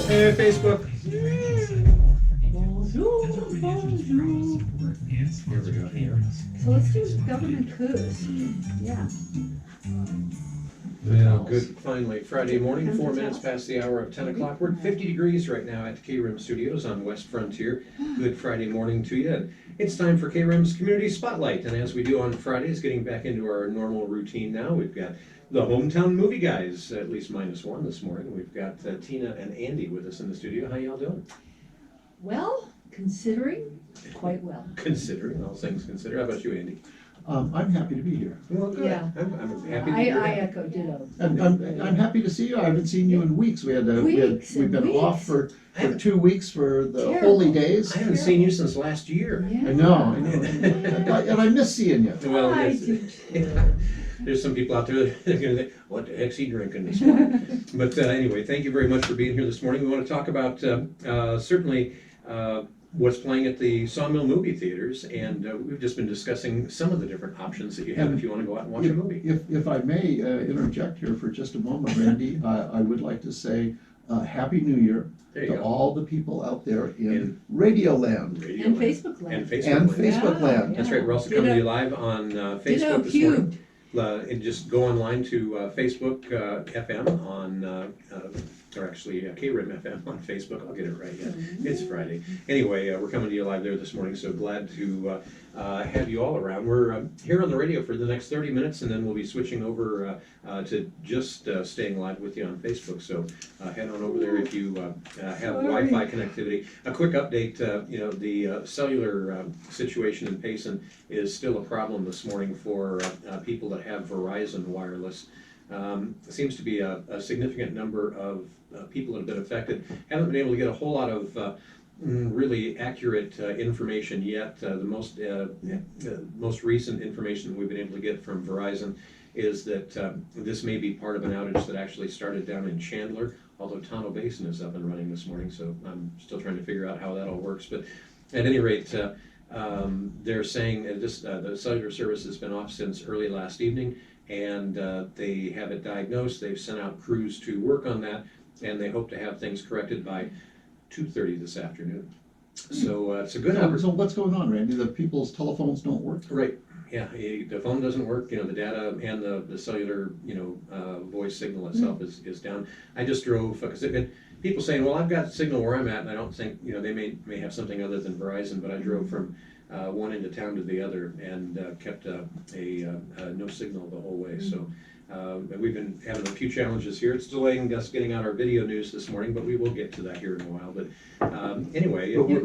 Hey, Facebook. Bonjour, bonjour. Here we go. Here. So let's do government coups. Yeah. Well, good. Finally, Friday morning, 4 minutes past the hour of 10 o'clock. We're at 50 degrees right now at the KRIM Studios on West Frontier. Good Friday morning to you. And it's time for KRIM's Community Spotlight. And as we do on Fridays, getting back into our normal routine now, we've got the hometown movie guys, at least minus one this morning. We've got Tina and Andy with us in the studio. How y'all doing? Well, considering, quite well. Considering, all things considered. How about you, Andy? I'm happy to be here. Well, good. Yeah. I'm happy to hear I that. echo ditto. And I'm happy to see you. I haven't seen you in weeks. We've Weeks been and off for weeks. 2 weeks for the Terrible. holy days. I haven't seen you since last year. Yeah. I know. And I miss seeing you. Well, I yes. do too. There's some people out there that are going to think, what the heck's he drinking this morning? But anyway, thank you very much for being here this morning. We want to talk about certainly what's playing at the Sawmill movie theaters, and we've just been discussing some of the different options that you have if you want to go out and watch a movie. If I may interject here for just a moment, Randy, I would like to say Happy New Year There you to go. all the people out there in Radio Land Radio And Land. Facebook Land. And Facebook and Land. Facebook Yeah, Land. That's right. We're also coming to you live on Facebook this morning. cubed. And just go online to Facebook FM on, or actually KRIM FM on Facebook. I'll get it right. Yeah, it's Friday. Anyway, we're coming to you live there this morning. So glad to have you all around. We're here on the radio for the next 30 minutes, and then we'll be switching over to just staying live with you on Facebook. So head on over there if you have Wi-Fi connectivity. A quick update. The cellular situation in Payson is still a problem this morning for people that have Verizon wireless. Seems to be a significant number of people that have been affected. Haven't been able to get a whole lot of really accurate information yet. The most recent information we've been able to get from Verizon is that this may be part of an outage that actually started down in Chandler, although Tonto Basin is up and running this morning, so I'm still trying to figure out how that all works. But at any rate, they're saying the cellular service has been off since early last evening, and they have it diagnosed. They've sent out crews to work on that, and they hope to have things corrected by 2:30 this afternoon. So it's a good opportunity. So what's going on, Randy? The people's telephones don't work? Right. Yeah, the phone doesn't work. The data and the cellular, voice signal itself is down. I just drove because people saying, well, I've got signal where I'm at, and I don't think they may have something other than Verizon. But I drove from one end of town to the other and kept a no signal the whole way. So we've been having a few challenges here. It's delaying us getting out our video news this morning, but we will get to that here in a while. But anyway, But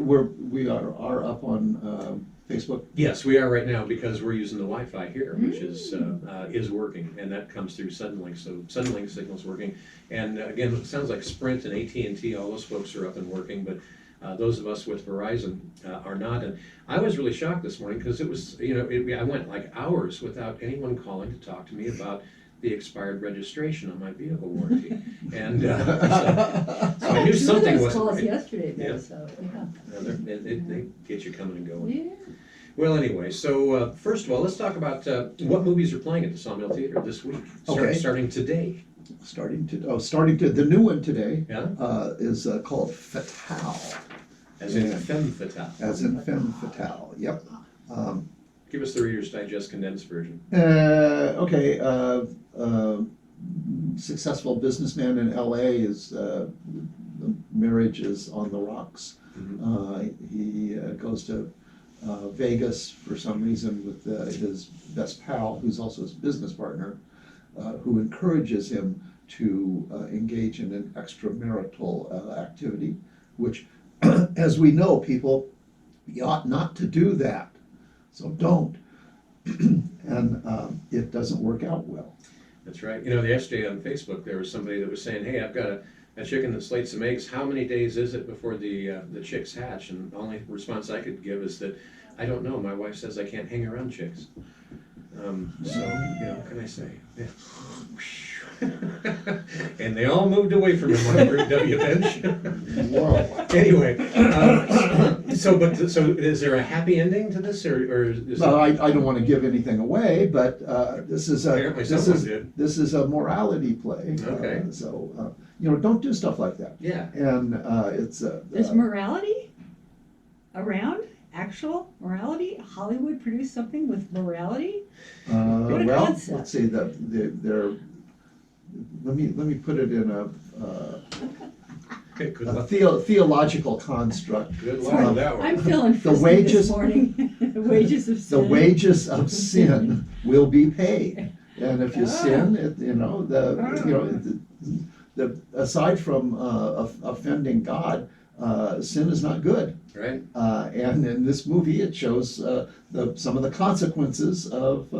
we are up on Facebook. yes, we are right now because we're using the Wi-Fi here, which is working, and that comes through Suddenlink. So Suddenlink signal's working, and again, it sounds like Sprint and AT&T, all those folks are up and working, but those of us with Verizon are not. And I was really shocked this morning because it was, I went like hours without anyone calling to talk to me about the expired registration on my vehicle warranty, and so I knew something wasn't calls right. yesterday, though, Yeah. so, yeah. They get you coming and going. Yeah. Well, anyway, so first of all, let's talk about what movies are playing at the Sawmill Theater this week, Okay. starting today. Starting to the new one today Yeah, is called Fatale, as in femme fatale. as in femme fatale. Yep. Give us the Reader's Digest condensed version. Okay. Successful businessman in L.A. is the marriage is on the rocks. He goes to Vegas for some reason with his best pal, who's also his business partner, who encourages him to engage in an extramarital activity, which, as we know, people, you ought not to do that. So don't. And it doesn't work out well. That's right. Yesterday on Facebook, there was somebody that was saying, hey, I've got a chicken that laid some eggs. How many days is it before the chicks hatch? And the only response I could give is that, I don't know. My wife says I can't hang around chicks. So, what can I say? Yeah. And they all moved away from him on Group W bench. Whoa. Anyway, So is there a happy ending to this, or is Well, it? I don't want to give anything away, but this is Apparently this someone is did. this is a morality play. Okay. So don't do stuff like that. Yeah. And it's There's morality around? Actual morality? Hollywood produced something with morality? What a well, concept. let's see they're let me put it in a Okay, good a luck. theological construct. Good luck with that one. I'm feeling The frisky wages- this morning. The wages of The sin. wages of sin will be paid, and if you Ah. sin, the aside from offending God, sin is not good. Right? And in this movie, it shows some of the consequences of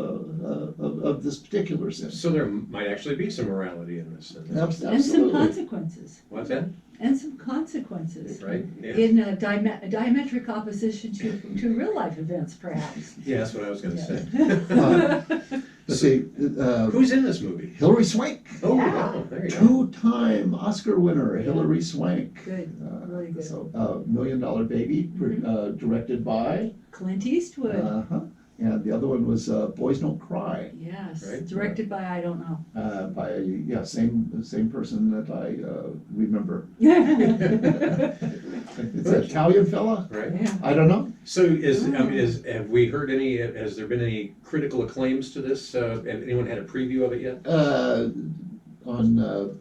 this particular sin. So there might actually be some morality in this. Then. And some Absolutely. consequences. What's that? And some consequences. Right? Yeah. In diametric opposition to real life events, perhaps. Yeah, that's what I was going to say. Let's see, Who's in this movie? Hilary Swank, Oh, Yeah. wow, there you go. two-time Oscar winner, Hilary Swank. Good, really good. So, $1 Million Baby, directed by, Clint Eastwood. and the other one was Boys Don't Cry, Yes, Right. directed by I don't know. by, same person that I remember. Yeah. It's an Italian fella? Right. I don't know. So have we heard any? Has there been any critical acclaims to this? Have anyone had a preview of it yet? On,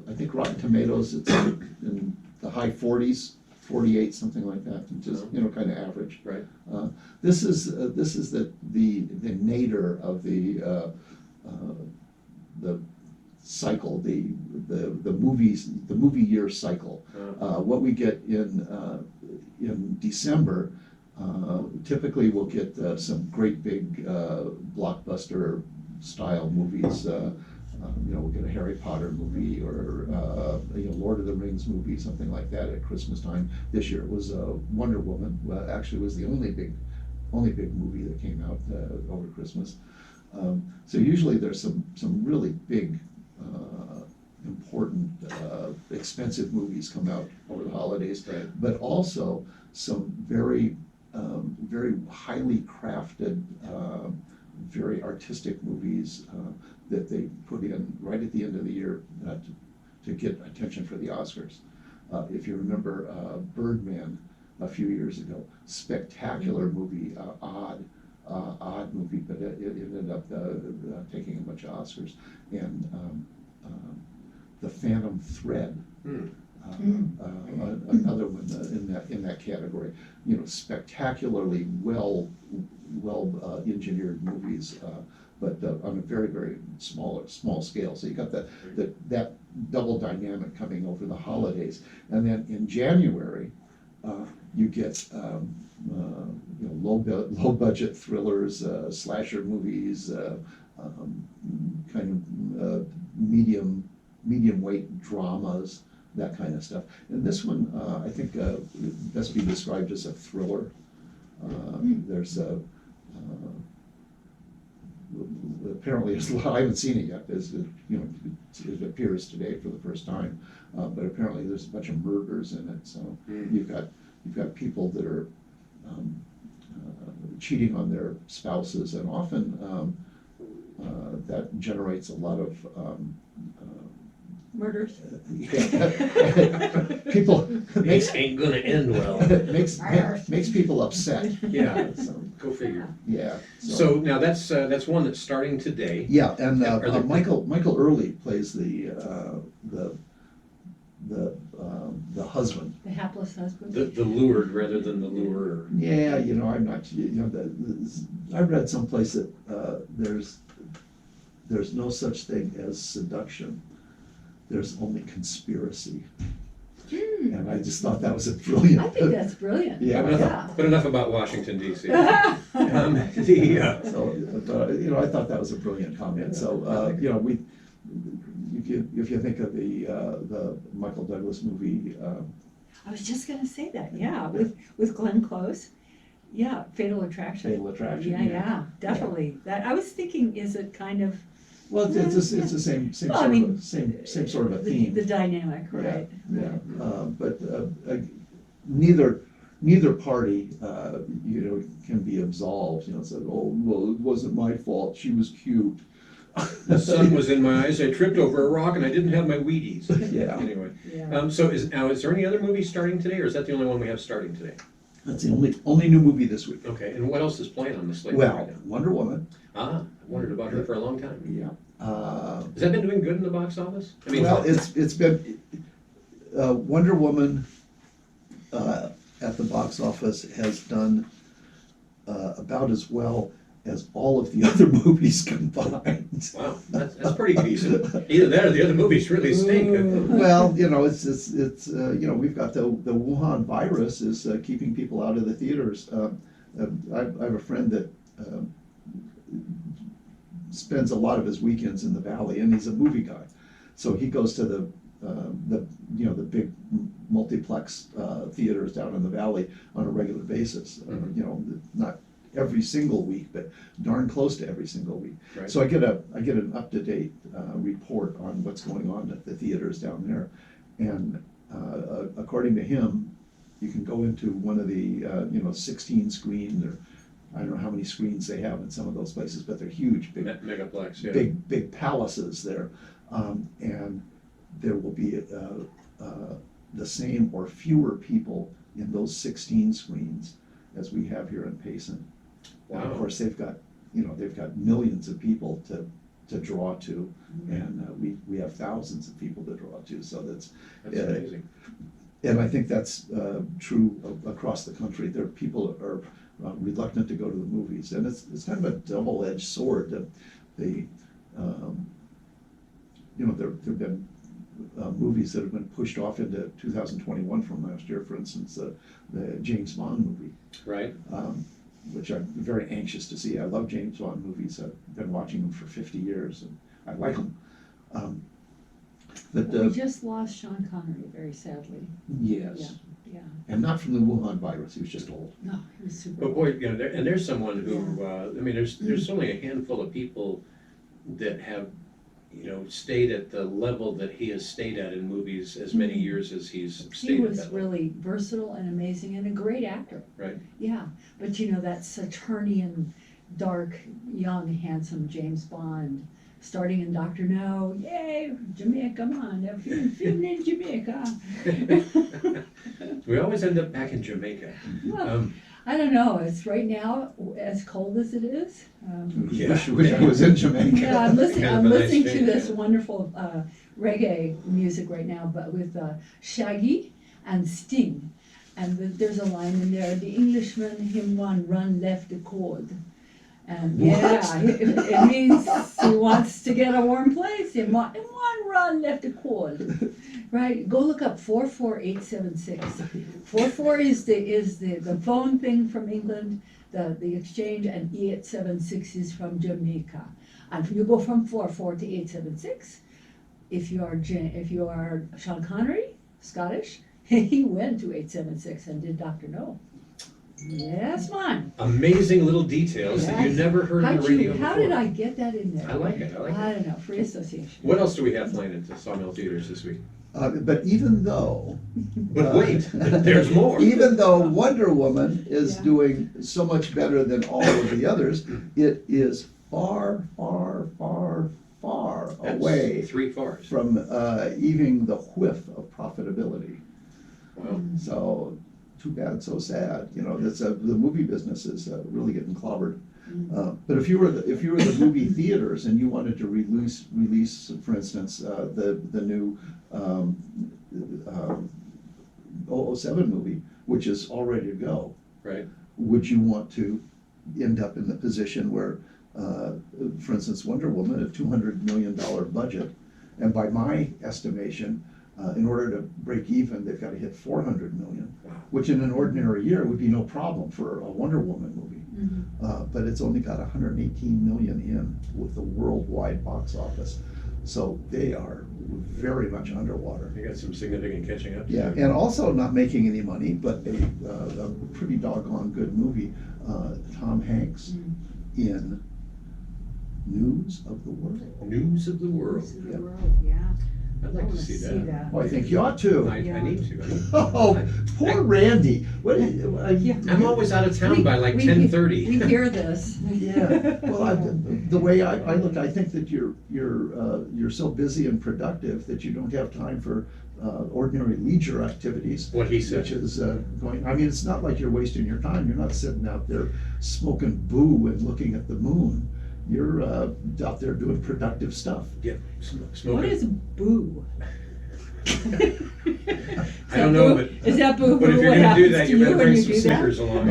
I think Rotten Tomatoes, it's in the high 40s, 48, something like that, just, kind of average. Right. This is the nadir of the cycle, the movie year cycle. What we get in December, typically we'll get some great big blockbuster style movies. We'll get a Harry Potter movie or Lord of the Rings movie, something like that at Christmas time. This year it was Wonder Woman. Well, actually, it was the only big movie that came out over Christmas. So usually there's some really big, important, expensive movies come out over the holidays, Right. but also some very highly crafted, very artistic movies that they put in right at the end of the year to get attention for the Oscars. If you remember Birdman a few years ago, spectacular movie, odd movie, but it ended up taking a bunch of Oscars. And The Phantom Thread, another one in that category. Spectacularly well engineered movies, but on a very small scale. So you got that double dynamic coming over the holidays, and then in January you get low budget thrillers, slasher movies, kind of medium weight dramas, that kind of stuff. And this one, I think, best be described as a thriller. There's apparently there's a lot, I haven't seen it yet, it appears today for the first time, but apparently there's a bunch of murders in it. So you've got people that are cheating on their spouses, and often that generates a lot of Murders. people This ain't gonna end well. makes people upset. Yeah. So, Go figure. yeah. So now that's one that's starting today. Yeah, and Are there- Michael Early plays the husband. The hapless husband. The lured rather than the lurer. Yeah, I'm not. I read someplace that there's no such thing as seduction. There's only conspiracy, and I just thought that was a brilliant. I think that's brilliant. Yeah. But enough about Washington D.C. So, I thought that was a brilliant comment. So, if you think of the Michael Douglas movie, I was just gonna say that, yeah, with Glenn Close. Yeah, Fatal Attraction. Fatal Attraction. Yeah, definitely. That, I was thinking, is it kind of. Well, it's the same Well, I mean, same sort of a theme. The dynamic, right? Yeah, but neither party can be absolved, said, oh, well, it wasn't my fault, she was cute. The sun was in my eyes, I tripped over a rock and I didn't have my Wheaties. Yeah. Anyway, Yeah. so is there any other movies starting today, or is that the only one we have starting today? That's the only new movie this week. Okay, and what else is playing on the slate Well, right now? Wonder Woman. I've wondered about her for a long time. Yeah. Has that been doing good in the box office? I mean, Well, it's been, Wonder Woman at the box office has done about as well as all of the other movies combined. wow, that's pretty decent. Either that or the other movies really stink. Well, it's we've got the Wuhan virus is keeping people out of the theaters. I have a friend that spends a lot of his weekends in the Valley, and he's a movie guy. So he goes to the big multiplex theaters down in the Valley on a regular basis. Not every single week, but darn close to every single week. Right. So I get an up-to-date report on what's going on at the theaters down there, and according to him, you can go into one of the 16 screens, or I don't know how many screens they have in some of those places, but they're huge, big Megaplex, yeah. big palaces there, and there will be the same or fewer people in those 16 screens as we have here in Payson. Wow. And of course, they've got millions of people to draw to, and we have thousands of people to draw to. So that's amazing. And I think that's true across the country. People are reluctant to go to the movies, and it's kind of a double-edged sword. There have been movies that have been pushed off into 2021 from last year. For instance, the James Bond movie, Right. Which I'm very anxious to see. I love James Bond movies. I've been watching them for 50 years, and I like them. But We just lost Sean Connery, very sadly. yes, Yeah. and not from the Wuhan virus. He was just old. No, he was super. But boy, there's someone who, there's only a handful of people that have, stayed at the level that he has stayed at in movies as many years as he's He stayed at was that level. really versatile and amazing and a great actor. Right. Yeah, but that Saturnian, dark, young, handsome James Bond, starting in Dr. No, yay, Jamaica, come on, I'm filming in Jamaica. We always end up back in Jamaica. Well, I don't know, it's right now, as cold as it is. Yeah. Wish I was in Jamaica. Yeah, I'm listening. Kind of I'm a nice listening to change, this yeah. wonderful reggae music right now, but with Shaggy and Sting, and there's a line in there. The Englishman, him one run left the cold, and yeah, it means he wants to get a warm place. Him one run left the cold. Right, go look up 44876. 44 is the phone thing from England, the exchange, and 876 is from Jamaica. And you go from 44 to 876. If you are Sean Connery, Scottish, he went to 876 and did Dr. No. Yes, man. Amazing little details that you Yes. never heard on the radio before. How did I get that in there? I like it. I don't know, free association. What else do we have playing at the Sawmill Theaters this week? But even though, But wait, there's more. even though Wonder Woman is Yeah. doing so much better than all of the others, it is far, far, far, far That's away 3 fars. from even the whiff of profitability. Wow. So, too bad, so sad. The movie business is really getting clobbered. But if you were the movie theaters and you wanted to release, for instance, the new 007 movie, which is all ready to go, Right. would you want to end up in the position where, for instance, Wonder Woman, a $200 million budget, and by my estimation, in order to break even, they've got to hit $400 million, Wow. which in an ordinary year would be no problem for a Wonder Woman movie. But it's only got 118 million in with the worldwide box office. So they are very much underwater. You got some significant catching up to Yeah, do. and also not making any money, but a pretty doggone good movie. Tom Hanks in News of the World. News of the world. News of the world, yeah. I'd like to see that. Well, I think you ought to. I need to. Oh, poor Randy. What? I'm always out of town by like We 10:30. hear this. Yeah. Well, the way I look, I think that you're so busy and productive that you don't have time for ordinary leisure activities. What he said. Which is going. I mean, it's not like you're wasting your time. You're not sitting out there smoking boo and looking at the moon. You're out there doing productive stuff. Yeah, What smoking. is boo? I don't know, but Is that boo but if hoo? you're What gonna do happens that, to you you better when bring you some do that? Snickers along.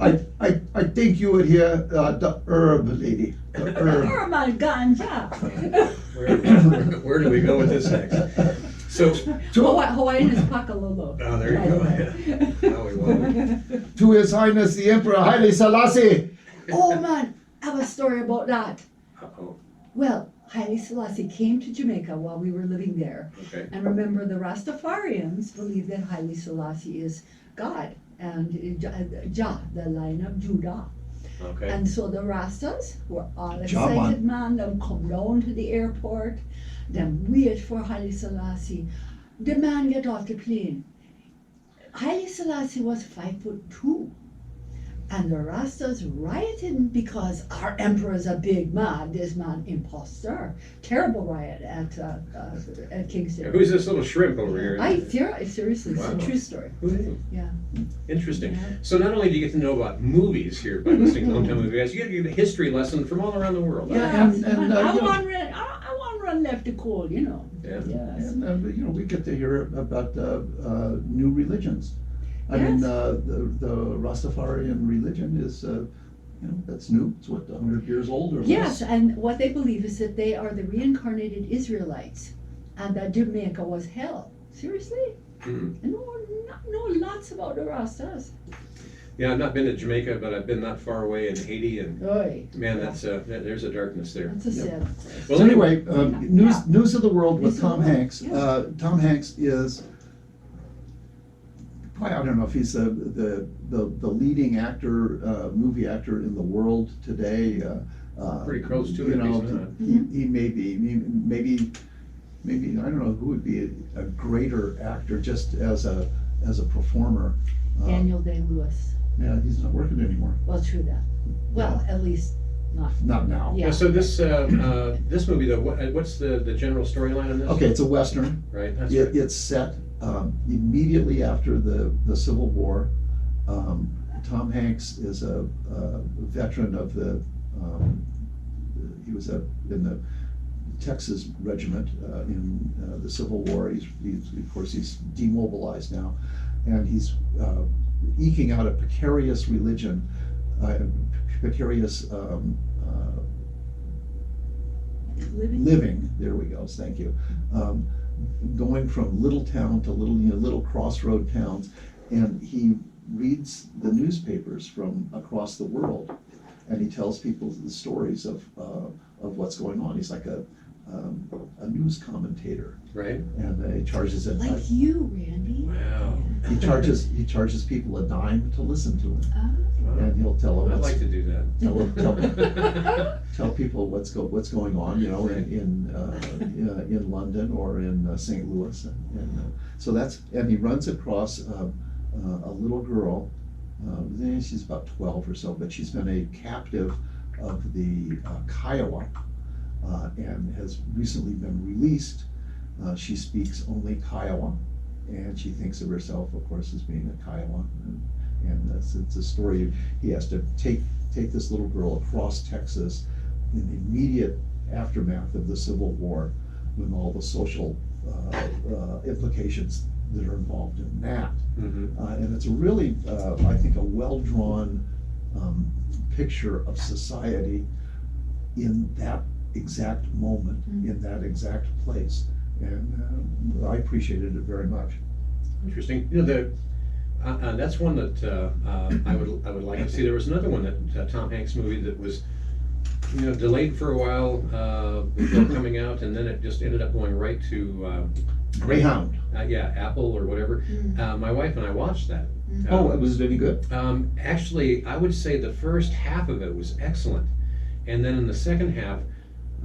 Oh, I think you would hear the herb lady. The herb. Oh my ganja. Where do we go with this next? So, Hawaiian is pakalolo. oh, there you go. Now we won. To His Highness the Emperor Haile Selassie. Oh man, I have a story about that. Uh-oh, Well, Haile Selassie came to Jamaica while we were living there. okay. And remember, the Rastafarians believe that Haile Selassie is God and Jah, the Lion of Judah. Okay. And so the Rastas were all Jah, excited, man. Them come down to the airport, them wait for Haile Selassie. The man get off the plane. Haile Selassie was 5'2". And the Rastas rioted because our emperor's a big man, this man impostor. Terrible riot at Kingston. Who's this little shrimp over here? Seriously, it's Wow. a true story. Who knew? Yeah. Interesting. Yeah. So not only do you get to know about movies here by listening to Hometown Movie Guys, you get a history lesson from all around the world. Yeah, and, I you know, want run left the cold, you know. Yeah. Yes. and you know, we get to hear about new religions. I mean, Yes. the Rastafarian religion is, you know, that's new. It's what, 100 years old or less? Yes, and what they believe is that they are the reincarnated Israelites, and that Jamaica was hell. Seriously? Mhm. I know lots about the Rastas. Yeah, I've not been to Jamaica, but I've been not far away in Haiti, and Oy. man, there's a darkness there. That's a Yep. sad place. Well, So anyway, Yeah. news of the world with News of Tom the world, Hanks. yeah. Tom Hanks is, I don't know if he's the leading actor, movie actor in the world today. Pretty close to you it, know, he's not. he may be. Maybe I don't know who would be a greater actor just as a performer. Daniel Day-Lewis. Yeah, he's not working anymore. Well, true that. Well, at least not. Not now. Yeah. Yeah, so this movie though, what's the general storyline on this? Okay, it's a Western. Right, that's right. It's set immediately after the Civil War. Tom Hanks is a veteran of he was in the Texas Regiment in the Civil War. He's of course he's demobilized now, and he's eking out a precarious religion, precarious living. There we go. Thank you. Going from little town to little crossroad towns, and he reads the newspapers from across the world, and he tells people the stories of what's going on. He's like a news commentator, Right? and he charges it. Like you, Randy. Wow. He charges people a dime to listen to him, Ah. and he'll tell them I'd what's like to do that. tell people what's going on, you know, in London or in St. Louis, and so and he runs across a little girl. She's about 12 or so, but she's been a captive of the Kiowa, and has recently been released. She speaks only Kiowa, and she thinks of herself, of course, as being a Kiowa. And it's a story. He has to take this little girl across Texas in the immediate aftermath of the Civil War, with all the social implications that are involved in that. Mhm. And it's a really, I think, a well-drawn picture of society in that exact moment, in that exact place. And I appreciated it very much. Interesting. You know, that's one that I would like to see. There was another one that Tom Hanks movie that was, you know, delayed for a while before coming out, and then it just ended up going right to Greyhound. yeah, Apple or whatever. My wife and I watched that. Was it any good? Actually, I would say the first half of it was excellent, and then in the second half,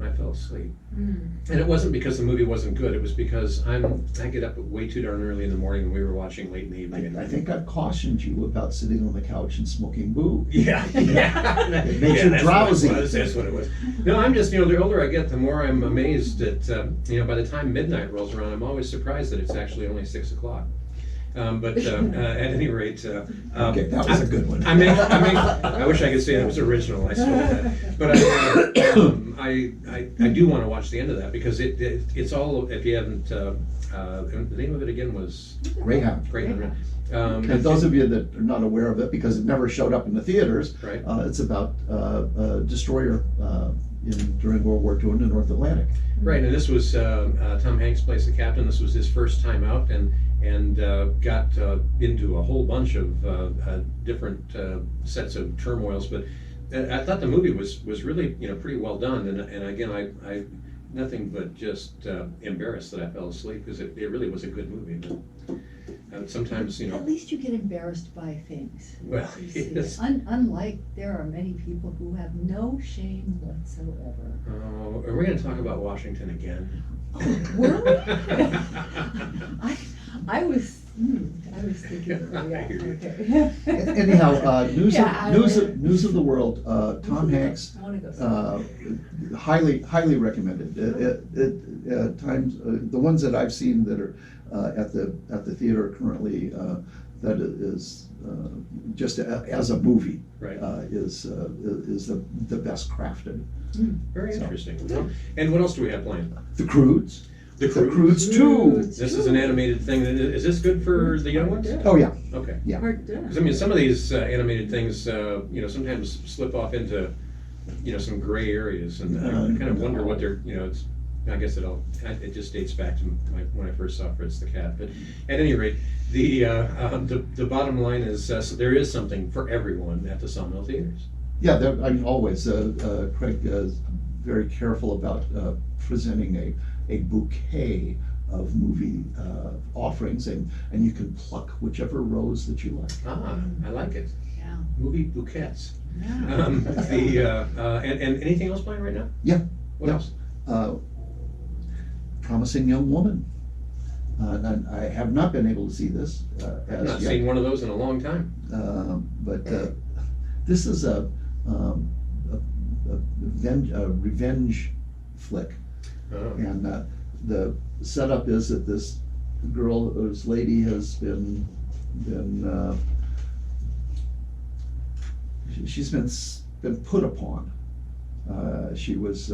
I fell asleep. Mm. And it wasn't because the movie wasn't good, it was because I get up way too darn early in the morning and we were watching late in the evening. I think I've cautioned you about sitting on the couch and smoking boo. Yeah, yeah. It makes you that's drowsy. What it was, that's what it was. No, I'm just, the older I get, the more I'm amazed at, by the time midnight rolls around, I'm always surprised that it's actually only 6 o'clock. But at any rate, Okay, that was a good one. I wish I could say that was original. I stole that, but I do want to watch the end of that because it's all. If you haven't, the name of it again was Greyhound. Greyhound. And those of you that are not aware of it, because it never showed up in the theaters, Right. It's about a destroyer during World War II in the North Atlantic. Right, and this was Tom Hanks plays the captain. This was his first time out, and got into a whole bunch of different sets of turmoils. But I thought the movie was really pretty well done. And again, I nothing but just embarrassed that I fell asleep because it really was a good movie. But sometimes At least you get embarrassed by things. Well, You see. yes. Unlike there are many people who have no shame whatsoever. Are we going to talk about Washington again? Were we? I was thinking. Yeah, I hear you. okay. Anyhow, news Yeah, news of the world. Tom Hanks, I want to go. highly recommended. Times the ones that I've seen that are at the theater currently, that is just as a movie, Right. is the best crafted. Very So. interesting. And what else do we have planned? The Croods. The The Croods 2. Croods. This is an animated thing. Is this good for the young ones? Oh yeah. Okay. Yeah. Because I mean, some of these animated things, sometimes slip off into, some gray areas, and I kind of wonder what they're, it's. I guess it just dates back to when I first saw Fritz the Cat. But at any rate, the bottom line is so there is something for everyone at the Sawmill Theaters. Yeah, I mean, always. Craig is very careful about presenting a bouquet of movie offerings, and you can pluck whichever rose that you like. Ah, I like it. Yeah. Movie bouquets. Yeah. And anything else playing right now? Yeah. What Yeah. else? Promising Young Woman. And I have not been able to see this I've as not yet. seen one of those in a long time. But this is a revenge flick. Oh. And the setup is that this lady has been she's been put upon. She was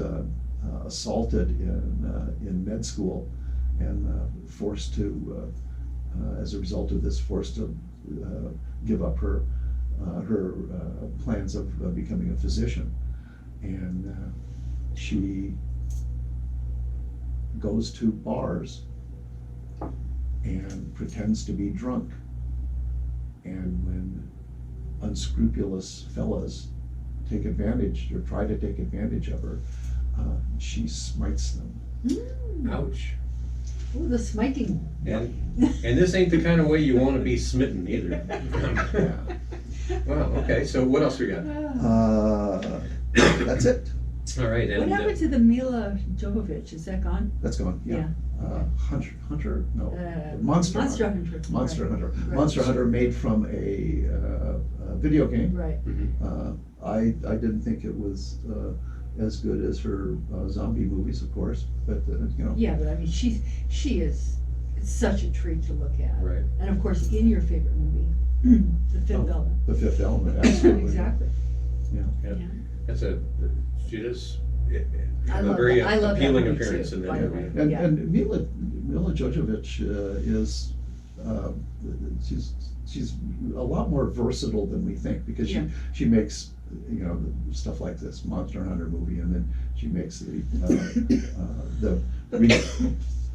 assaulted in med school and forced to, as a result of this, forced to give up her plans of becoming a physician. And she goes to bars and pretends to be drunk. And when unscrupulous fellas take advantage or try to take advantage of her, she smites them. Ouch. Ooh, the smiting. And this ain't the kind of way you want to be smitten either. Well, okay, so what else we got? That's it. All right, What and happened to the Mila Jovovich? Is that gone? That's gone. Yeah. Hunter. No. Monster Hunter. Monster Hunter. Hunter. Right. Monster Hunter, made from a video game. Right. I didn't think it was as good as her zombie movies, of course, but Yeah, but I mean, she is such a treat to look at. Right. And of course, in your favorite movie, The Fifth Element. The Fifth Element, absolutely. Exactly. Yeah. Yeah. Yeah. That's she does I have a love very that. I love that appealing movie appearance too, in that by the movie. way. And, Yeah. and Mila Jovovich is she's a lot more versatile than we think, because Yeah. she makes stuff like this Monster Hunter movie, and then she makes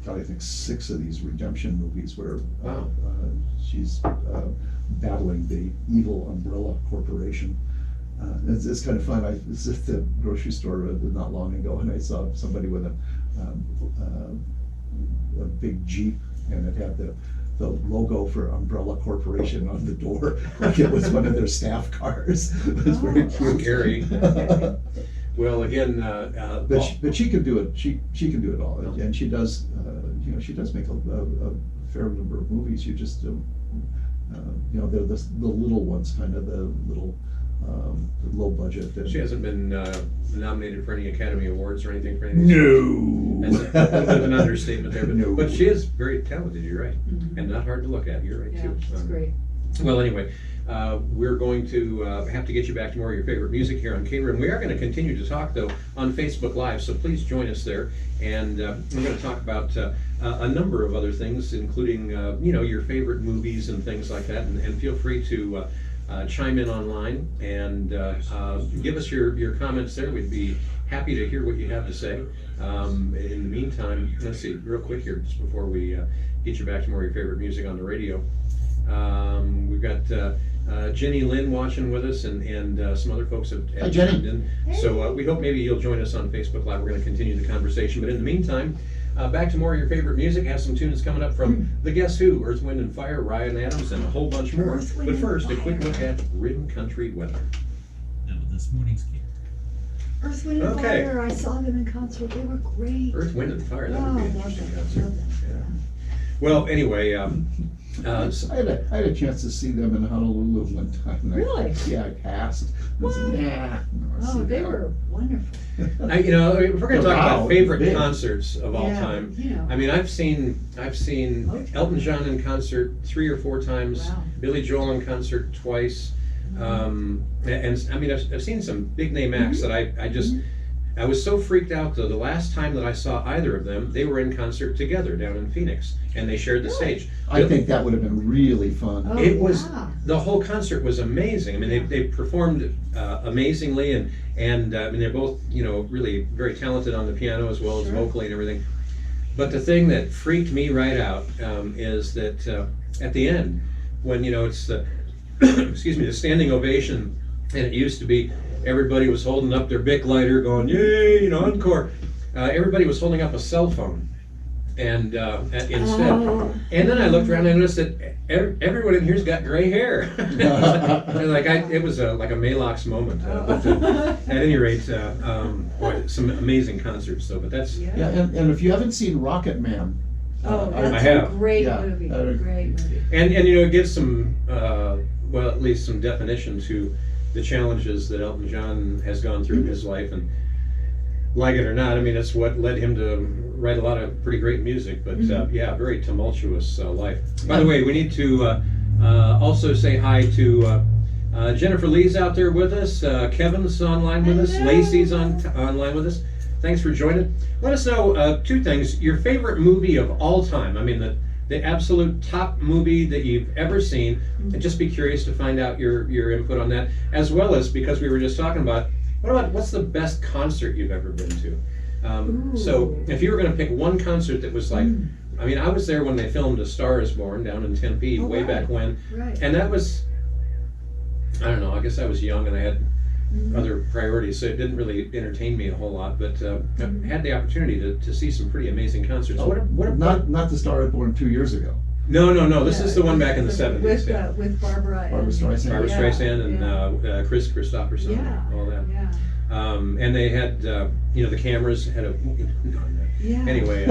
I think 6 of these redemption movies where Wow. she's battling the evil Umbrella Corporation. It's kind of fun. I was at the grocery store not long ago, and I saw somebody with a big Jeep, and it had the logo for Umbrella Corporation on the door, like it was one of their staff cars. It was very cute. Scary. Well, again, But she can do it. She can do it all, and she does. She does make a fair number of movies. You just they're the little ones, kind of the little low budget. she hasn't been nominated for any Academy Awards or anything for anything. No. That's a bit of an understatement there, but, No. but she is very talented, you're right, and not hard to look at, you're right Yeah, too. it's great. Well, anyway, we're going to have to get you back to more of your favorite music here on KRIM. We are going to continue to talk, though, on Facebook Live, so please join us there. And we're going to talk about a number of other things, including, your favorite movies and things like that. And feel free to chime in online and give us your comments there. We'd be happy to hear what you have to say. In the meantime, let's see, real quick here, just before we get you back to more of your favorite music on the radio. We've got Jenny Lynn watching with us, and some other folks have Hi, Jenny. chimed in. So we hope maybe you'll join us on Facebook Live. We're going to continue the conversation. But in the meantime, back to more of your favorite music. Have some tunes coming up from the Guess Who, Earth, Wind and Fire, Ryan Adams, and a whole bunch more. Earth, Wind But and first, a quick Fire. look at Grim Country weather. Now with this morning's care. Earth, Wind and Okay. Fire, I saw them in concert, they were great. Earth, Wind and Fire, that Oh, would be an love interesting them, concert. love them. Yeah. Well, anyway, I had a chance to see them in Honolulu one time. Really? I passed. I said, What? nah, Oh, they were wonderful. if we're going to talk about Wow, favorite big. concerts of all Yeah, time, you know. I mean, I've seen Motown. Elton John in concert 3 or 4 times, Wow. Billy Joel in concert twice, and I mean, I've seen some big name acts that I just, I was so freaked out though, the last time that I saw either of them, they were in concert together down in Phoenix, and they shared the stage. I think that would have been really fun. Oh, It was, yeah. the whole concert was amazing. I mean, they performed amazingly, and I mean, they're both, really very talented on the piano as well as Sure. vocally and everything. But the thing that freaked me right out is that at the end, when, it's the, excuse me, the standing ovation, and it used to be everybody was holding up their Bic lighter going, yay, encore. Everybody was holding up a cell phone. And instead, Oh. and then I looked around and I noticed that everyone in here's got gray hair. And it was like a Malox moment. But at any rate, boy, some amazing concerts. But that's Yeah, and if you haven't seen Rocket Man, Oh, I that's have. a great Yeah, movie, I agree. great movie. and it gives some at least some definition to the challenges that Elton John has gone through in his life, and like it or not, I mean, it's what led him to write a lot of pretty great music. But very tumultuous life. By the way, we need to also say hi to Jennifer Lee's out there with us. Kevin's online with us. Hello. Lacey's online with us. Thanks for joining. Let us know 2 things. Your favorite movie of all time. I mean, the absolute top movie that you've ever seen. And just be curious to find out your input on that, as well as, because we were just talking about, what's the best concert you've ever been to? So Ooh. if you were going to pick one concert that was like, I mean, I was there when they filmed A Star Is Born down in Tempe Oh, way right. back when, Right. and that was, I don't know, I guess I was young and I had other priorities, so it didn't really entertain me a whole lot, but I had the opportunity to see some pretty amazing concerts. What about, not the Star I Born 2 years ago. no, this is the one back in the 70s. With, yeah. with Barbara. Barbra and- Streisand. Barbra yeah, Streisand and yeah. Chris Christopherson Yeah, and all that. yeah. And they had, the cameras had a, Yeah. anyway,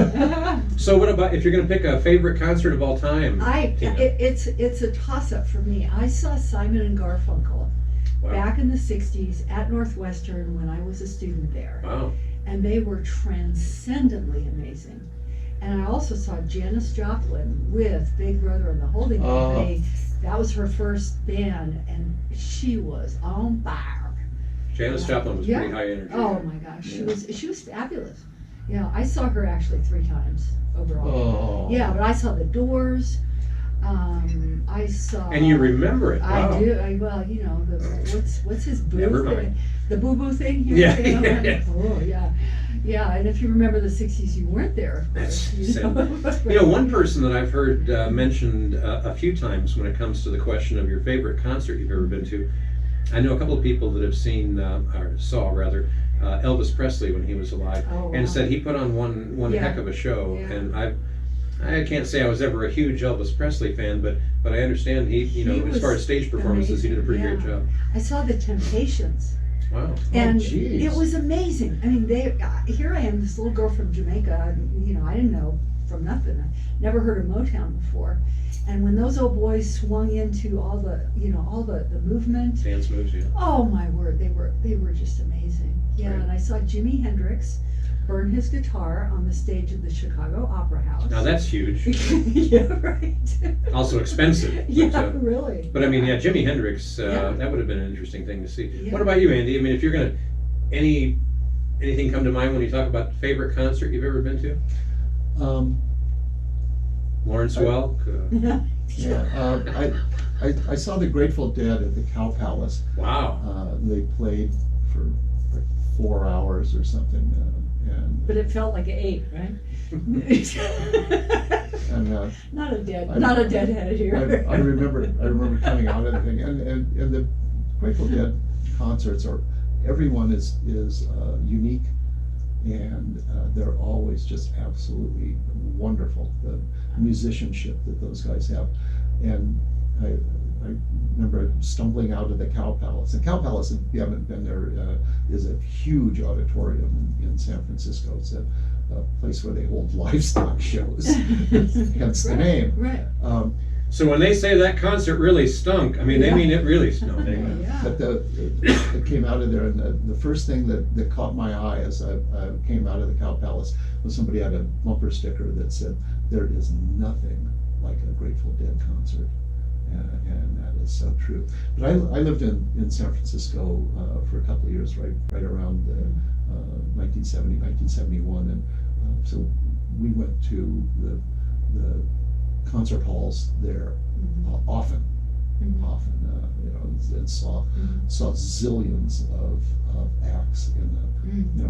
so what about, if you're gonna pick a favorite concert of all time? Tina? It's a toss-up for me. I saw Simon and Garfunkel Wow. back in the 60s at Northwestern when I was a student there. Wow. And they were transcendently amazing. And I also saw Janis Joplin with Big Brother and the Holding Company. That was her first band, and she was on fire. Janis Joplin was Yeah. pretty high energy. Oh my gosh, Yeah. she was fabulous. Yeah, I saw her actually 3 times overall. Oh. Yeah, but I saw the Doors. I saw. And you remember it? Wow. I do. What's his boo Never thing? mind. The boo boo thing. Yeah, You know? yeah. Oh yeah, yeah. And if you remember the '60s, you weren't there. Of course, That's you know? one person that I've heard mentioned a few times when it comes to the question of your favorite concert you've ever been to. I know a couple of people that have seen, or saw rather, Elvis Presley when he was alive, Oh, and wow. said he put on one Yeah. heck of a show. Yeah. And I can't say I was ever a huge Elvis Presley fan, but I understand he as was far as stage performances, he did a pretty great amazing, job. I saw the Temptations Wow. And geez. it was amazing. I mean, here I am, this little girl from Jamaica, and, you know, I didn't know from nothing. I never heard of Motown before. And when those old boys swung into all the, you know, all the movement, Dance moves, yeah. oh my word, they were just amazing. Yeah, Right. and I saw Jimi Hendrix burn his guitar on the stage of the Chicago Opera House. Now that's huge. Yeah, right. Also expensive. But, Yeah, really. but I mean, yeah, Jimi Hendrix, Yeah. that would have been an interesting thing to see. Yeah. What about you, Andy? I mean, if you're gonna, anything come to mind when you talk about favorite concert you've ever been to? Lawrence Welk? I saw the Grateful Dead at the Cow Palace. Wow. They played for like 4 hours or something, and But it felt like 8, right? Not a deadhead here. I remember coming out of the thing, and the Grateful Dead concerts are, everyone is unique, and they're always just absolutely wonderful, the musicianship that those guys have. And I remember stumbling out of the Cow Palace. And Cow Palace, if you haven't been there, is a huge auditorium in San Francisco. It's a place where they hold livestock shows, hence the name. Right. So when they say that concert really stunk, I mean, they Yeah. mean it really stunk. Yeah. But it came out of there, and the first thing that caught my eye as I came out of the Cow Palace was somebody had a bumper sticker that said, "There is nothing like a Grateful Dead concert," and that is so true. But I lived in San Francisco for a couple of years, right around 1970, 1971, and so we went to the concert halls there often, you know, and saw zillions of acts in a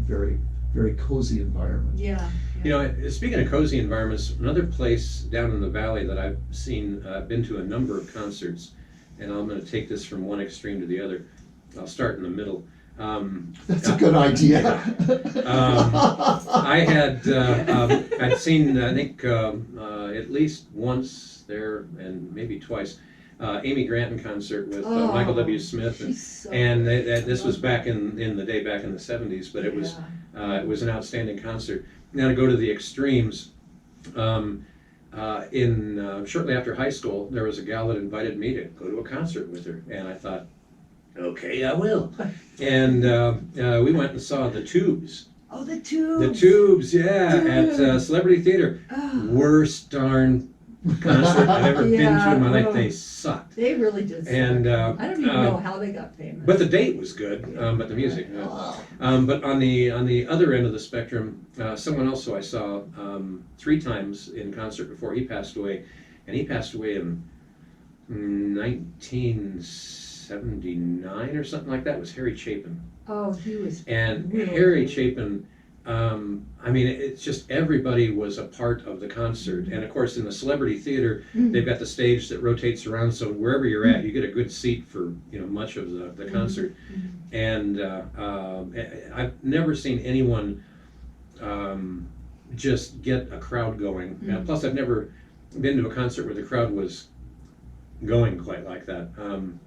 very, very cozy environment. Yeah. You know, speaking of cozy environments, another place down in the valley that I've seen, been to a number of concerts, and I'm going to take this from one extreme to the other. I'll start in the middle. That's a good idea. I had I'd seen, I think, at least once there, and maybe twice, Amy Grant in concert with Michael W. Smith, and this was back in the day, back in the 70s, but it was an outstanding concert. Now to go to the extremes, shortly after high school, there was a gal that invited me to go to a concert with her, and I thought, okay, I will. And we went and saw the Tubes. Oh, the Tubes. The Tubes, yeah, at Celebrity Theater. Worst darn concert I've ever been to in my life. They sucked. They really did suck. And I don't even know how they got famous. but the date was good, but the music. But on the other end of the spectrum, someone else who I saw 3 times in concert before he passed away, and he passed away in 1979 or something like that, was Harry Chapin. Oh, he was. And really Harry good. Chapin, I mean, it's just everybody was a part of the concert. And of course, in the Celebrity Theater, they've got the stage that rotates around, so wherever you're at, you get a good seat for much of the concert. And I've never seen anyone just get a crowd going. Plus, I've never been to a concert where the crowd was going quite like that.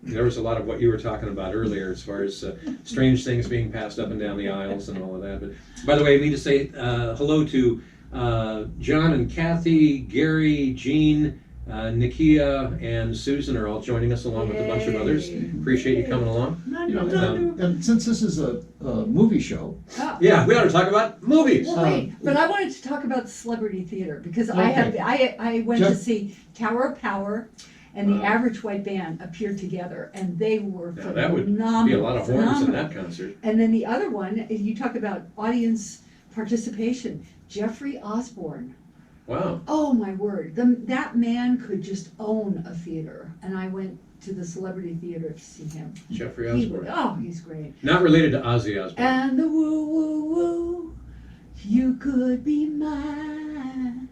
There was a lot of what you were talking about earlier as far as strange things being passed up and down the aisles and all of that. But by the way, I need to say hello to John and Kathy, Gary, Jean, Nikia, and Susan are all joining us along with a bunch of others. Appreciate you coming along. And since this is a movie show, Yeah, we ought to talk about movies. Well, wait, but I wanted to talk about Celebrity Theater because I went to see Tower of Power and the Average White Band appeared together, and they were Now, phenomenal. that would be a lot of horns in that concert. And then the other one, you talk about audience participation, Jeffrey Osborne. Wow. Oh my word, that man could just own a theater, and I went to the Celebrity Theater to see him. Jeffrey Osborne. He's great. Not related to Ozzy Osbourne. And the woo woo woo, you could be mine.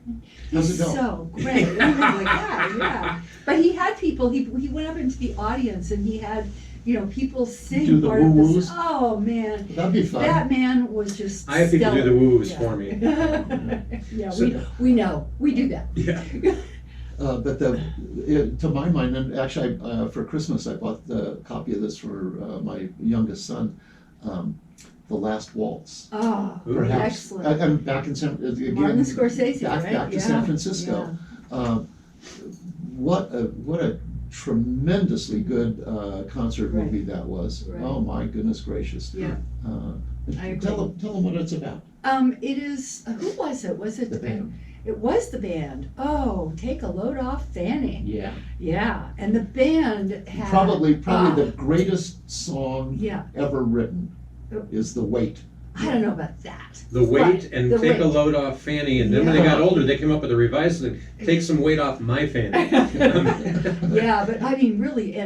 How's He's it going? so great. And I'm like, yeah. But he had people. He went up into the audience and he had people sing Do the part of this. woo-woos? Oh man, that'd be fun. that man was just. I have people do stellar. the woo-woos Yeah. for me. Yeah, So- we know. We do that. Yeah. But to my mind, and actually, for Christmas, I bought the copy of this for my youngest son, The Last Waltz. Oh, Ooh. Perhaps, excellent. and back in San, again. Martin Scorsese, right? Back to Yeah, San Francisco. What a tremendously good concert Right. movie that was. Right. Oh my goodness gracious. Yeah. I agree. Tell them what it's about. It is, who was it? Was it The band. It was the band. Oh, Take a Load Off Fanny. Yeah. Yeah, and the band had. Probably oh, the greatest song Yeah, ever written Oh. is The Weight. I don't know about that. The weight Right, and the take a weight. load off Fanny, and then when they Yeah. got older, they came up with a revised thing, take some weight off my Fanny. Yeah, but I mean, really,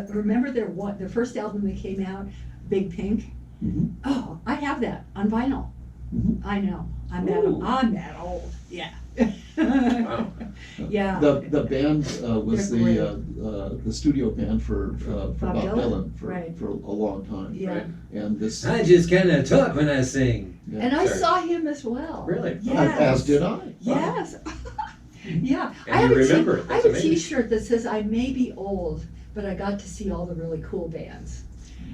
remember their first album that came out, Big Pink? Mhm. Oh, I have that on vinyl. Mhm. I know, I'm Ooh. that old, yeah. Wow. Yeah. The band was They're the studio band for Bob Dylan right. for a long time. Yeah, Right. And this, I just kind of talk when I sing. yeah. and I Sorry. saw him as well. Really? Yes. As did I. Yes. Yeah. And you remember it. I That's have a amazing. T-shirt that says I may be old, but I got to see all the really cool bands.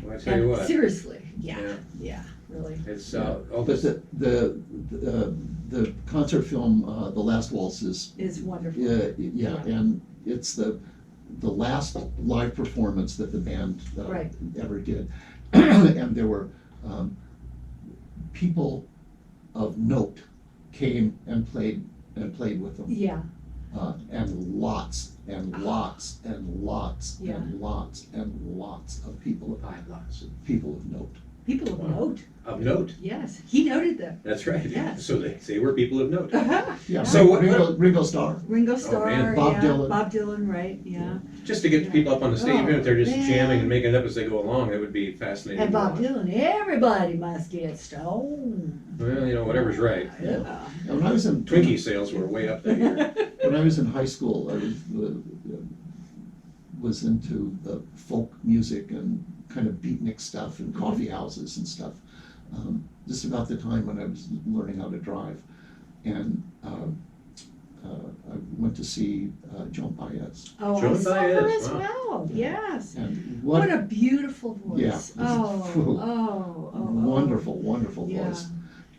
Well, I tell you And what, seriously, yeah, Yeah. yeah, really. it's all But this. the concert film, The Last Waltz is, Is wonderful. yeah, and it's the last live performance that the band Right. ever did. And there were people of note came and played with them. Yeah, And lots and lots and lots Yeah. and lots and lots of people of note. people of Wow. note. Of note, Yes, he noted them. that's right. Yes. So they were people of note. Yeah. So what- Ringo Starr. Ringo Starr, man. Bob yeah, Dylan. Bob Dylan, right, yeah. Just to get people up on the stage, even if they're just Oh, man. jamming and making it up as they go along, it would be fascinating. And to Bob watch. Dylan, everybody must get stoned. Well, whatever's right. Yeah. And when I was in Twinkie sales were way up that year. When I was in high school, I was into the folk music and kind of beatnik stuff and coffee houses and stuff. Just about the time when I was learning how to drive, and I went to see Joan Baez. Oh, I Joan saw her Baez, as wow. well, yes. And What a beautiful voice. Yeah. Oh. wonderful Yeah. voice.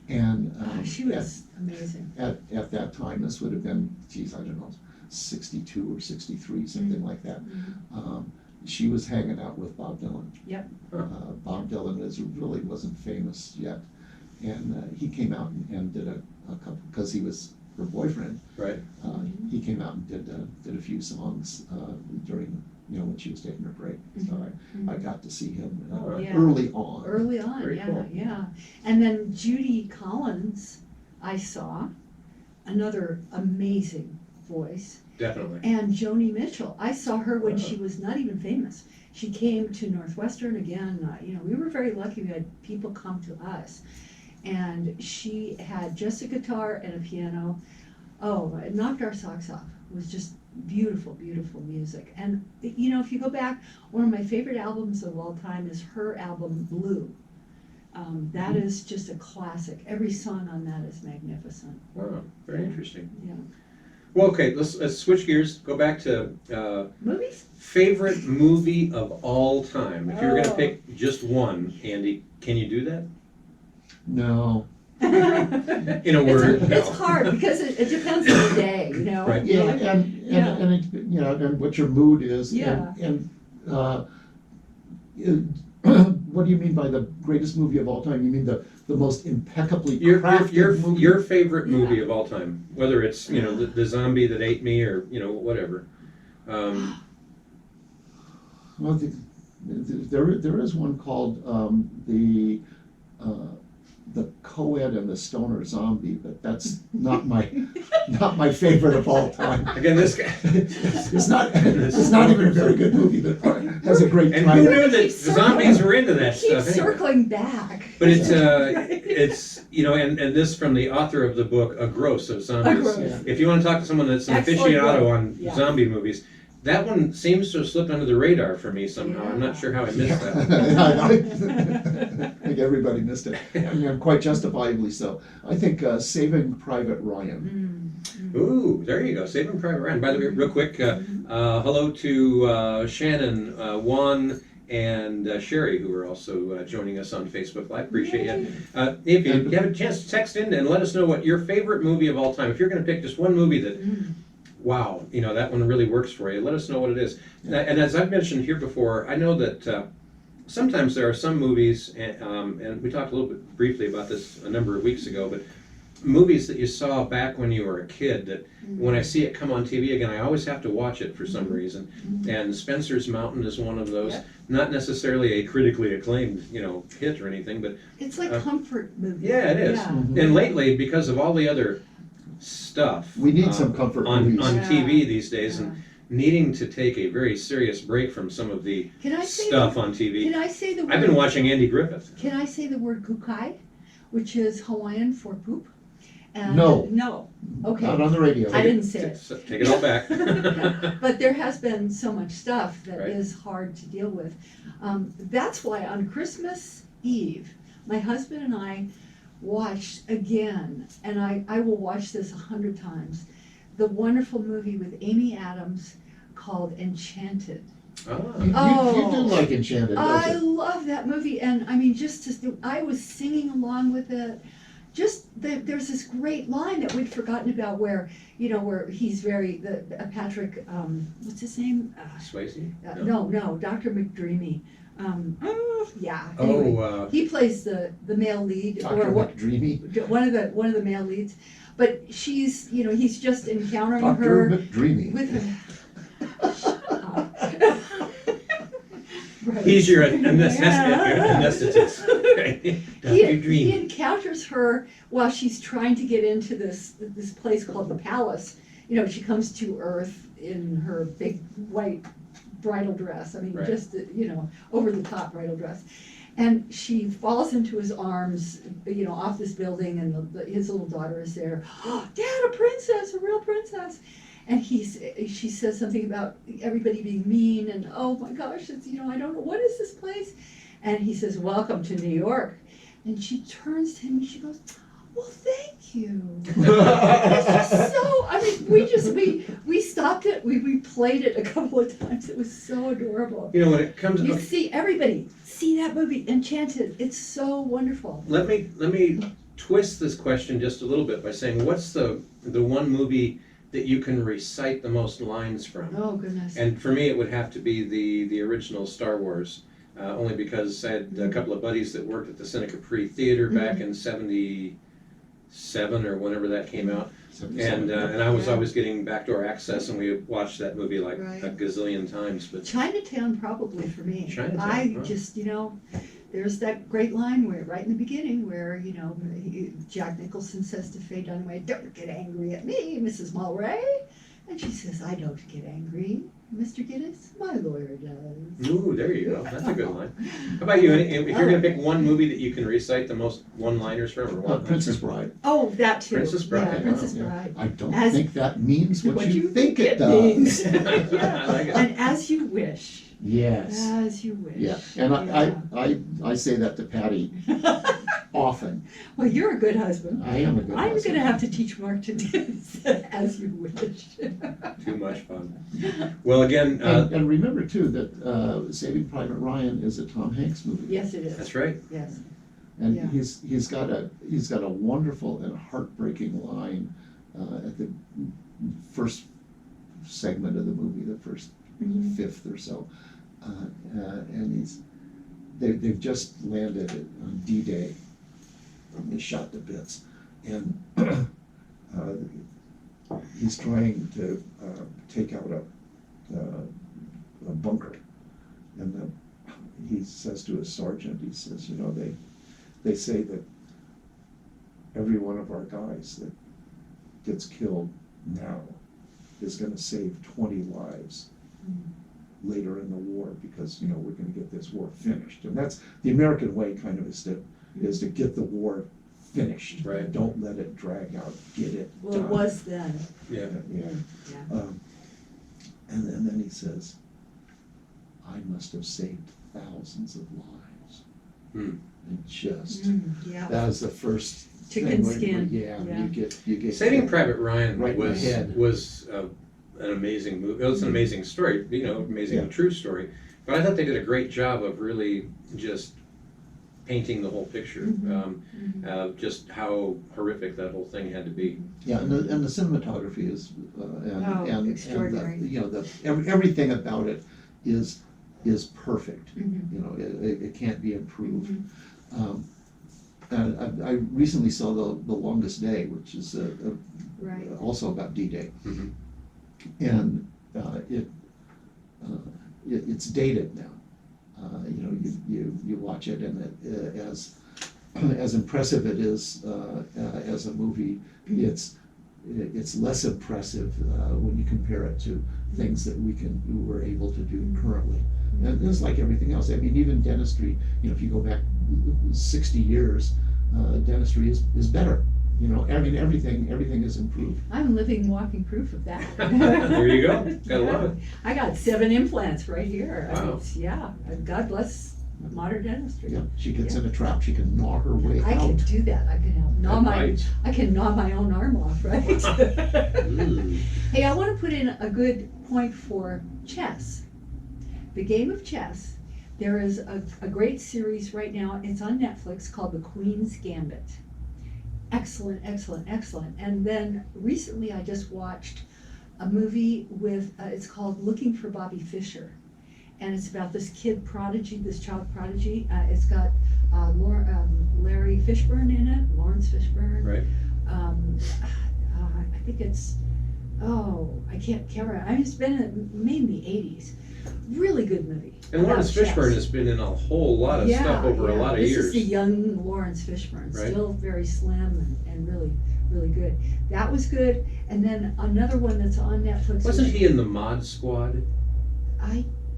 And She was amazing. at that time, this would have been, geez, I don't know, 62 or 63, something like that. She was hanging out with Bob Dylan. Yep. Bob Dylan really wasn't famous yet, and he came out and did a couple, because he was her boyfriend. Right. He came out and did a few songs during, when she was taking her break. So I got to see him Yeah. early on. Early on, Very yeah, cool. yeah. And then Judy Collins, I saw, another amazing voice. Definitely. And Joni Mitchell, I saw her when she was not even famous. She came to Northwestern again. We were very lucky. We had people come to us, and she had just a guitar and a piano. Oh, it knocked our socks off. It was just beautiful, beautiful music. And if you go back, one of my favorite albums of all time is her album Blue. That is just a classic. Every song on that is magnificent. Wow, very interesting. Yeah. Well, okay, let's switch gears. Go back to Movies? favorite movie of all time. If you were going to Oh. pick just one, Andy, can you do that? No. In a word, It's no. hard because it depends on the day, Right. Yeah, Yeah. and it, and what your mood is. Yeah. And what do you mean by the greatest movie of all time? You mean the most impeccably crafted movie? Your favorite movie of all time, whether it's the zombie that ate me or whatever. Well, there is one called the Co-ed and the Stoner Zombie, but that's not my favorite of all time. Again, this guy. It's not even a very good movie, but has a great And title. who knew that the zombies were into that Keep stuff? Anyway. circling back. But it's and this from the author of the book A Gross of Zombies. A Gross. Yeah. If you want to talk to someone that's an Excellent aficionado book. on Yeah. zombie movies, that one seems to have slipped under the radar for me somehow. I'm not sure how I missed that. I think everybody missed it, and quite justifiably so. I think Saving Private Ryan Ooh, there you go, Saving Private Ryan. By the way, real quick, hello to Shannon, Juan, and Sherry, who are also joining us on Facebook Live. Appreciate you. If you have a chance to text in and let us know what your favorite movie of all time, if you're going to pick just one movie that, wow, that one really works for you, let us know what it is. And as I've mentioned here before, I know that sometimes there are some movies, and we talked a little bit briefly about this a number of weeks ago, but movies that you saw back when you were a kid that when I see it come on TV again, I always have to watch it for some reason. And Spencer's Mountain is one of those. Yep. Not necessarily a critically acclaimed, hit or anything, but It's like comfort movie. yeah, it is. Yeah. And lately, because of all the other stuff We need some comfort on movies. on Yeah. TV these days, and needing to take a very serious break from some of the Can I say stuff on TV. Can I say the word? I've been watching Andy Griffith. Can I say the word kukai, which is Hawaiian for poop? And No. No. Okay. Not on the radio. I didn't say it. So take it all back. But there has been so much stuff that Right. is hard to deal with. That's why on Christmas Eve, my husband and I watched again, and I will watch this 100 times, the wonderful movie with Amy Adams called Enchanted. Ah. You do like Enchanted, I don't you? love that movie, and I mean, I was singing along with it. There's this great line that we'd forgotten about where he's very Patrick, what's his name? Swayze? No, Dr. McDreamy. Yeah. Anyway, he plays the male lead, Dr. or what? McDreamy. One of the male leads, but she's he's just encountering Dr. her McDreamy. with her. Right. He's your anesthetist. Right? He encounters her while she's trying to get into this place called the palace. She comes to Earth in her big white bridal dress. I mean, Right. just over the top bridal dress, and she falls into his arms, off this building, and his little daughter is there. Oh, Dad, a princess, a real princess. And she says something about everybody being mean, and oh my gosh, it's, I don't know, what is this place? And he says, welcome to New York. And she turns to him and she goes, well, thank you. It's just so, I mean, we stopped it, we played it a couple of times. It was so adorable. When it comes You see, everybody, see that movie, Enchanted. It's so wonderful. let me twist this question just a little bit by saying, what's the one movie that you can recite the most lines from? Oh, goodness. And for me, it would have to be the original Star Wars, only because I had a couple of buddies that worked at the Seneca Capri Theater back in '77 or whenever that came out, and I was always getting backdoor access, and we watched that movie like Right. a gazillion times. But Chinatown probably for me. Chinatown, I huh. just, there's that great line where, right in the beginning, where, Jack Nicholson says to Faye Dunaway, don't get angry at me, Mrs. Mulray. And she says, I don't get angry, Mr. Giddens, my lawyer does. ooh, there you go. That's a good line. How about you? If you're going to pick one movie that you can recite the most one-liners from, or one Princess Bride. Oh, that too. Princess Bride, Yeah, wow. Princess Yeah. Bride. I don't As- think that means what you think it means. does. I like it. And as you wish. Yes. As you wish. Yeah, and I say that to Patty often. Well, you're a good husband. I am a good I'm husband. gonna have to teach Mark to do this, as you wish. Too much fun. Well, again, And remember too that Saving Private Ryan is a Tom Hanks movie. Yes, it is. that's right. Yes. And Yeah. he's got a wonderful and heartbreaking line at the first segment of the movie, the first fifth or so, and they've just landed on D-Day. They shot to bits, and he's trying to take out a bunker, and he says to his sergeant, he says, they say that every one of our guys that gets killed now is going to save 20 lives later in the war, because we're going to get this war finished. And that's the American way, kind of, is to get the war finished. Right. Don't let it drag out. Get it Well, done. it was then. Yeah. Yeah. Yeah. And then he says, I must have saved thousands of lives. Hmm. And just Yeah. that was the first chicken thing, skin. Yeah, Yeah. you get. Saving Private Ryan Right in the was head. an amazing movie. It was an amazing story, amazing Yeah. true story. But I thought they did a great job of really just painting the whole picture, just how horrific that whole thing had to be. Yeah, and the cinematography is, and extraordinary. everything about it is perfect. Mhm. It can't be improved. And I recently saw the Longest Day, which is Right. also about D-Day, Mhm. and it's dated now. You watch it, and as impressive it is as a movie, it's less impressive when you compare it to things that we're able to do currently. And it's like everything else. I mean, even dentistry. If you go back 60 years, dentistry is better. I mean, everything is improved. I'm living, walking proof of that. There you go. Gotta love it. I got 7 implants right here. I mean, Wow. yeah, God bless modern dentistry. Yeah, she gets in a trap. She can gnaw her way I can out. do that. I can gnaw my own arm off, right? Mm. Hey, I want to put in a good point for chess. The game of chess. There is a great series right now. It's on Netflix called The Queen's Gambit. Excellent, excellent, excellent. And then recently I just watched a movie with, it's called Looking for Bobby Fischer. And it's about this child prodigy. It's got Larry Fishburne in it, Lawrence Fishburne. Right. I think it's, I can't remember. I mean, it's been made in the 80s. Really good movie. And Lawrence about chess. Fishburne has been in a whole lot of stuff over a lot of this years. is the young Lawrence Fishburne, Right. still very slim and really, really good. That was good. And then another one that's on Netflix. Wasn't which he in the Mod Squad?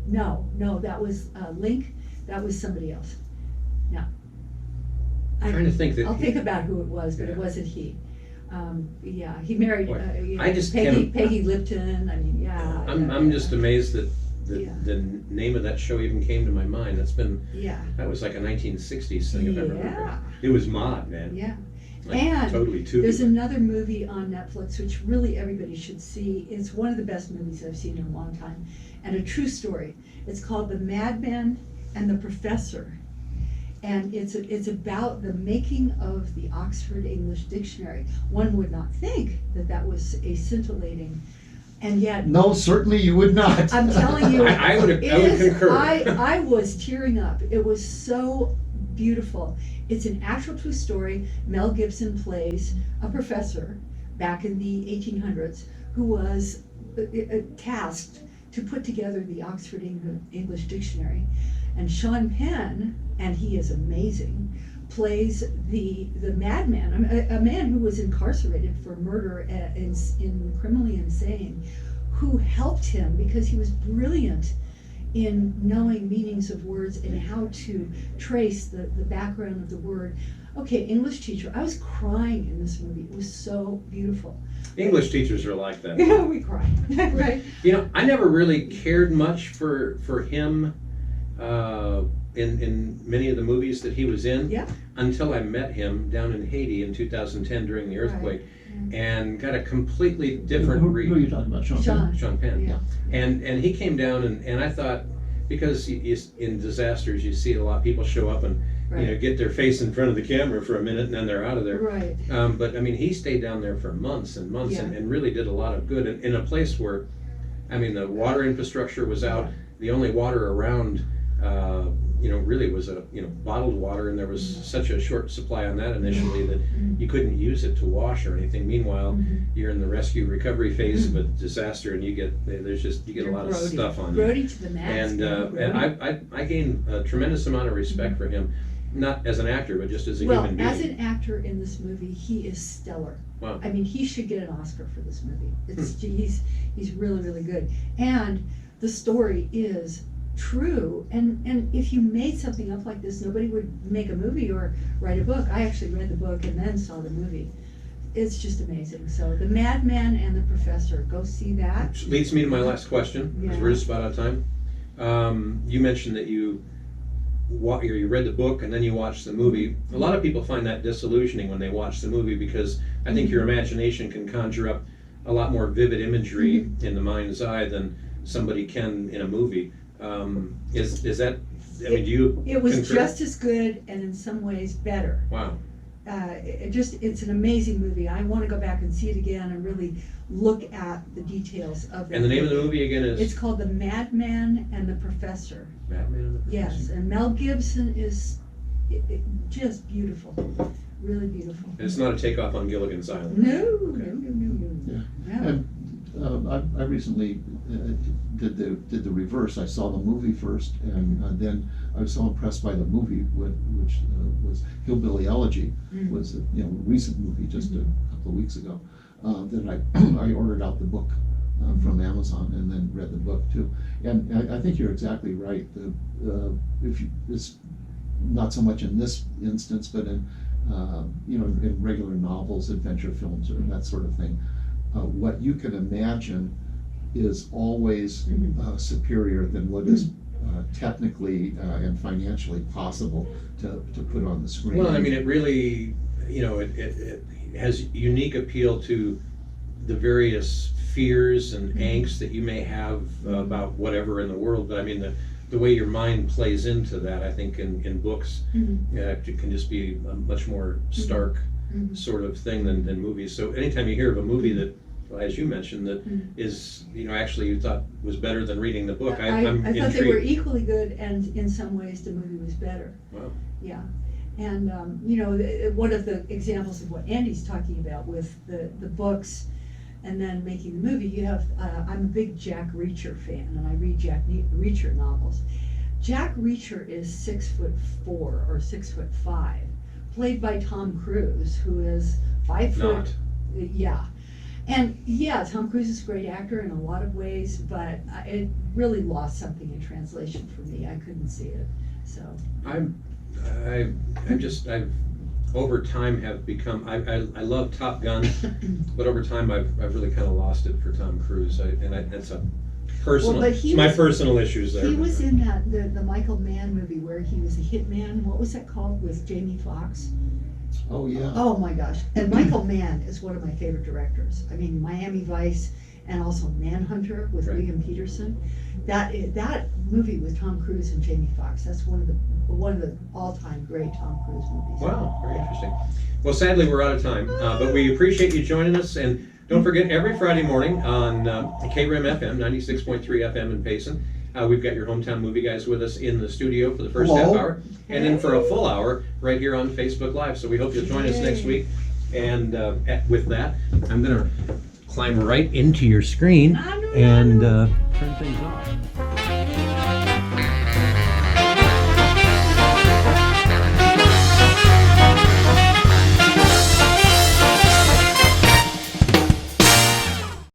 No, that was Link. That was somebody else. No. I'm trying to think that. I'll think about who it was, but it Yeah. wasn't he. He married Boy, you know, I just Peggy can't- Lipton. I mean, yeah. I'm just amazed that Yeah. the name of that show even came to my mind. Yeah. That was like a 1960s thing, if I remember. Yeah. It was Mod, man. Yeah. Like, And totally too. There's another movie on Netflix which really everybody should see. It's one of the best movies I've seen in a long time, and a true story. It's called The Madman and the Professor, and it's about the making of the Oxford English Dictionary. One would not think that was a scintillating, and yet No, certainly you would not. I'm telling you, I would it concur. I was tearing up. It was so beautiful. It's an actual true story. Mel Gibson plays a professor back in the 1800s who was tasked to put together the Oxford English Dictionary. And Sean Penn, and he is amazing, plays the madman, a man who was incarcerated for murder in criminally insane, who helped him because he was brilliant in knowing meanings of words and how to trace the background of the word. Okay, English teacher, I was crying in this movie. It was so beautiful. English teachers are like that. Yeah, we cried, right? I never really cared much for him in many of the movies that he was in. Yeah. Until I met him down in Haiti in 2010 during the earthquake, and got a completely different Who read. are you talking about, Sean? Sean. Sean Penn. Yeah. And he came down, and I thought, because in disasters you see a lot of people show up and Right. get their face in front of the camera for a minute and then they're out of there. Right. But I mean, he stayed down there for months and months Yeah. and really did a lot of good in a place where, I mean, the water infrastructure was out. Yeah. The only water around, really was bottled water, and there was such a short supply on that initially that you couldn't use it to wash or anything. Meanwhile, you're in the rescue recovery phase of a disaster, and you get a lot of stuff on you. Grody to the max. And Grody. I gained a tremendous amount of respect for him, not as an actor, but just as a Well, human being. as an actor in this movie, he is stellar. Wow. I mean, he should get an Oscar for this movie. He's really, really good. And the story is true. And if you made something up like this, nobody would make a movie or write a book. I actually read the book and then saw the movie. It's just amazing. So The Madman and the Professor, go see that. Which leads me to my last question, because Yeah. we're just about out of time. You mentioned that you you read the book and then you watch the movie. A lot of people find that disillusioning when they watch the movie, because I think your imagination can conjure up a lot more vivid imagery in the mind's eye than somebody can in a movie. Is that, I mean, do you It was concur? just as good and in some ways better. Wow. It's an amazing movie. I want to go back and see it again and really look at the details of it. And the name of the movie again is? It's called The Madman and the Professor. Madman and the Professor. Yes, and Mel Gibson is just beautiful, really beautiful. And it's not a takeoff on Gilligan's Island. No, Okay. no. And I recently did the reverse. I saw the movie first, and then I was so impressed by the movie, which was Hillbilly Elegy, was a recent movie just a couple of weeks ago. That I ordered out the book from Amazon and then read the book too. And I think you're exactly right. It's not so much in this instance, but in in regular novels, adventure films, or that sort of thing. What you can imagine is always superior than what is technically and financially possible to put on the screen. Well, I mean, it really, it has unique appeal to the various fears and angst that you may have about whatever in the world. But I mean, the way your mind plays into that, I think in books, it can just be a much more stark sort of thing than movies. So anytime you hear of a movie that, well, as you mentioned, that is, actually you thought was better than reading the book, I'm I thought intrigued. they were equally good, and in some ways the movie was better. Wow. Yeah, and one of the examples of what Andy's talking about with the books and then making the movie, you have, I'm a big Jack Reacher fan, and I read Jack Reacher novels. Jack Reacher is 6'4" or 6'5", played by Tom Cruise, who is 5 foot. Not. Yeah. And yeah, Tom Cruise is a great actor in a lot of ways, but it really lost something in translation for me. I couldn't see it, so. I've over time have become, I love Top Gun, but over time I've really kind of lost it for Tom Cruise. That's a personal, Well, but he it's my was- personal issues there. He was in the Michael Mann movie where he was a hitman. What was that called, with Jamie Foxx? Oh yeah. Oh my gosh! And Michael Mann is one of my favorite directors. I mean, Miami Vice and also Manhunter with Right. William Peterson. That movie with Tom Cruise and Jamie Foxx. That's one of the all-time great Tom Cruise movies. Wow, very interesting. Well, sadly, we're out of time, but we appreciate you joining us. And don't forget, every Friday morning on KRIM FM, 96.3 FM in Payson, we've got your hometown movie guys with us in the studio for the first Hello. half hour, and then for a full hour right here on Facebook Live. So we hope you'll join us next week. And with that, I'm going to climb right into your screen and turn things off.